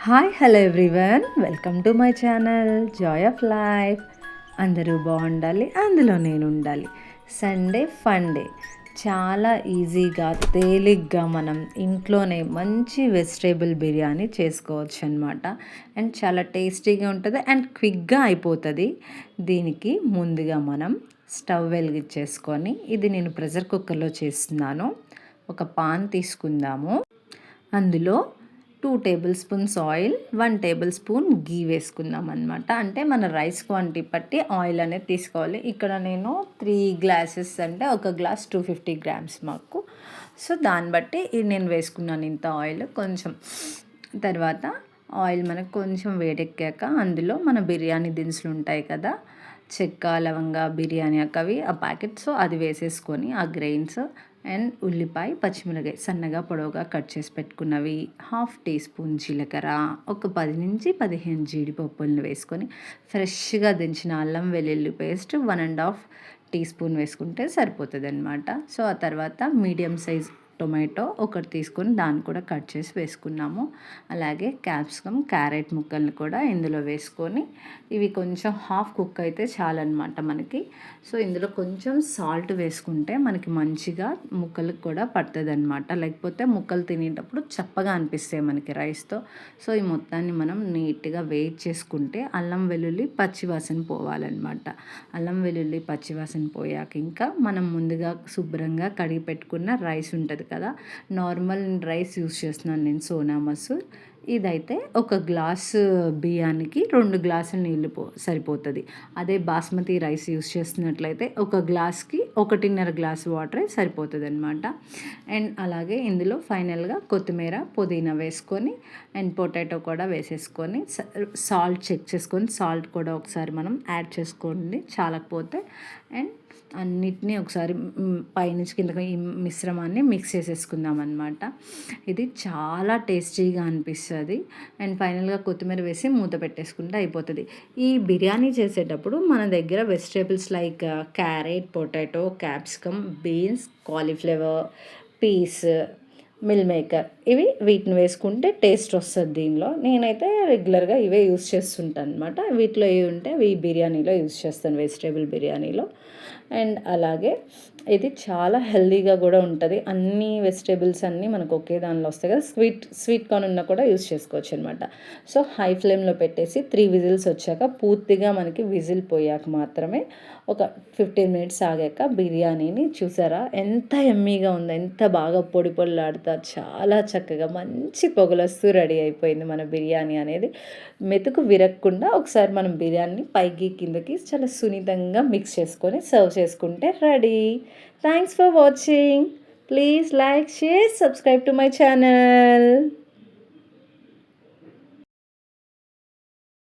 Hi hello everyone, welcome to my channel Joy of life. అందరూ బాగుండాలి, అందులో నేను ఉండాలి. Sunday fun day. చాలా ఈజీగా తేలిగ్గా మనం ఇంట్లోనే మంచి వెజిటేబుల్ బిర్యానీ చేసుకోవచ్చు అనమాట. అండ్ చాలా టేస్టీగా ఉంటుంది అండ్ క్విక్గా అయిపోతుంది. దీనికి ముందుగా మనం స్టవ్ వెలిగించేసుకొని, ఇది నేను ప్రెషర్ కుక్కర్లో చేస్తున్నాను. ఒక పాన్ తీసుకుందాము. అందులో 2 table spoons oil, 1 table spoon ghee వేసుకుందాం అనమాట. అంటే మన రైస్ క్వాంటిటీ బట్టి ఆయిల్ అనేది తీసుకోవాలి. ఇక్కడ నేను 3 గ్లాసెస్ అంటే ఒక గ్లాస్ 250 గ్రామ్స్ మాకు. సో దాన్ని బట్టి నేను వేసుకున్నాను ఇంత ఆయిల్. కొంచెం తర్వాత ఆయిల్ మనకు కొంచెం వేడెక్కాక అందులో మన బిర్యానీ దినుసులు ఉంటాయి కదా, చెక్క, లవంగ, బిర్యానీ ఆకు, ఆ ప్యాకెట్. సో అది వేసేసుకొని ఆ గ్రెయిన్స్ అండ్ ఉల్లిపాయ, పచ్చిమిరపకాయ సన్నగా పొడవుగా కట్ చేసి పెట్టుకున్నవి, 1/2 టీ స్పూన్ జీలకర్ర, ఒక 10 నుంచి 15 జీడిపప్పులను వేసుకొని ఫ్రెష్గా దించిన అల్లం వెల్లుల్లి పేస్ట్ 1.5 టీ స్పూన్ వేసుకుంటే సరిపోతుంది అనమాట. సో ఆ తర్వాత మీడియం సైజ్ టొమాటో ఒకటి తీసుకొని దాన్ని కూడా కట్ చేసి వేసుకున్నాము. అలాగే క్యాప్సికమ్, క్యారెట్ ముక్కల్ని కూడా ఇందులో వేసుకొని ఇవి కొంచెం హాఫ్ కుక్ అయితే చాలన్నమాట మనకి. సో ఇందులో కొంచెం సాల్ట్ వేసుకుంటే మనకి మంచిగా ముక్కలకు కూడా పడుతుంది అనమాట. లేకపోతే ముక్కలు తినేటప్పుడు చప్పగా అనిపిస్తాయి మనకి రైస్తో. సో ఈ మొత్తాన్ని మనం నీట్గా వేట్ చేసుకుంటే అల్లం వెల్లుల్లి పచ్చివాసన పోవాలన్నమాట. అల్లం వెల్లుల్లి పచ్చివాసన పోయాక ఇంకా మనం ముందుగా శుభ్రంగా కడిగి పెట్టుకున్న రైస్ ఉంటుంది కదా, నార్మల్ రైస్ యూస్ చేస్తున్నాను నేను, సోనా మసూర్. ఇదైతే ఒక గ్లాసు బియ్యానికి 2 గ్లాసుల నీళ్ళు సరిపోతుంది. అదే బాస్మతి రైస్ యూస్ చేస్తున్నట్లయితే ఒక గ్లాస్కి 1.5 గ్లాసు వాటరే సరిపోతుంది అనమాట. అండ్ అలాగే ఇందులో ఫైనల్గా కొత్తిమీర, పుదీనా వేసుకొని అండ్ పొటాటో కూడా వేసేసుకొని సాల్ట్ చెక్ చేసుకొని సాల్ట్ కూడా ఒకసారి మనం యాడ్ చేసుకోండి చాలకపోతే. అండ్ అన్నిటినీ ఒకసారి పైనుంచి కిందకి ఈ మిశ్రమాన్ని మిక్స్ చేసేసుకుందాం అనమాట. ఇది చాలా టేస్టీగా అనిపిస్తుంది. అండ్ ఫైనల్గా కొత్తిమీర వేసి మూత పెట్టేసుకుంటే అయిపోతుంది. ఈ బిర్యానీ చేసేటప్పుడు మన దగ్గర vegetables like carrot, potato, capsicum, beans, cauliflower, peas, meal maker, వీటిని వేసుకుంటే టేస్ట్ వస్తుంది దీనిలో. నేనైతే రెగ్యులర్గా ఇవే యూస్ చేస్తుంటాను అనమాట. వీటిలో ఏవి ఉంటే అవి బిర్యానీలో యూస్ చేస్తాను, వెజిటేబుల్ బిర్యానీలో. అండ్ అలాగే ఇది చాలా హెల్దీగా కూడా ఉంటుంది. అన్ని వెజిటేబుల్స్ అన్నీ మనకు ఒకే దానిలో వస్తాయి కదా. స్వీట్ కార్న్ ఉన్నా కూడా యూస్ చేసుకోవచ్చు అనమాట. సో హై ఫ్లేమ్లో పెట్టేసి 3 విజిల్స్ వచ్చాక, పూర్తిగా మనకి విజిల్ పోయాక మాత్రమే ఒక 15 మినిట్స్ ఆగాక బిర్యానీని చూసారా ఎంత ఎమ్మీగా ఉందో, ఎంత బాగా పొడి పొడిలాడుతా చాలా చక్కగా మంచి పొగలొస్తూ రెడీ అయిపోయింది మన బిర్యానీ అనేది. మెతుకు విరగకుండా ఒకసారి మనం బిర్యానీని పైకి కిందకి చాలా సున్నితంగా మిక్స్ చేసుకొని సర్వ్ చేసుకుంటే ready. Thanks for watching. Please like, share, subscribe to my channel.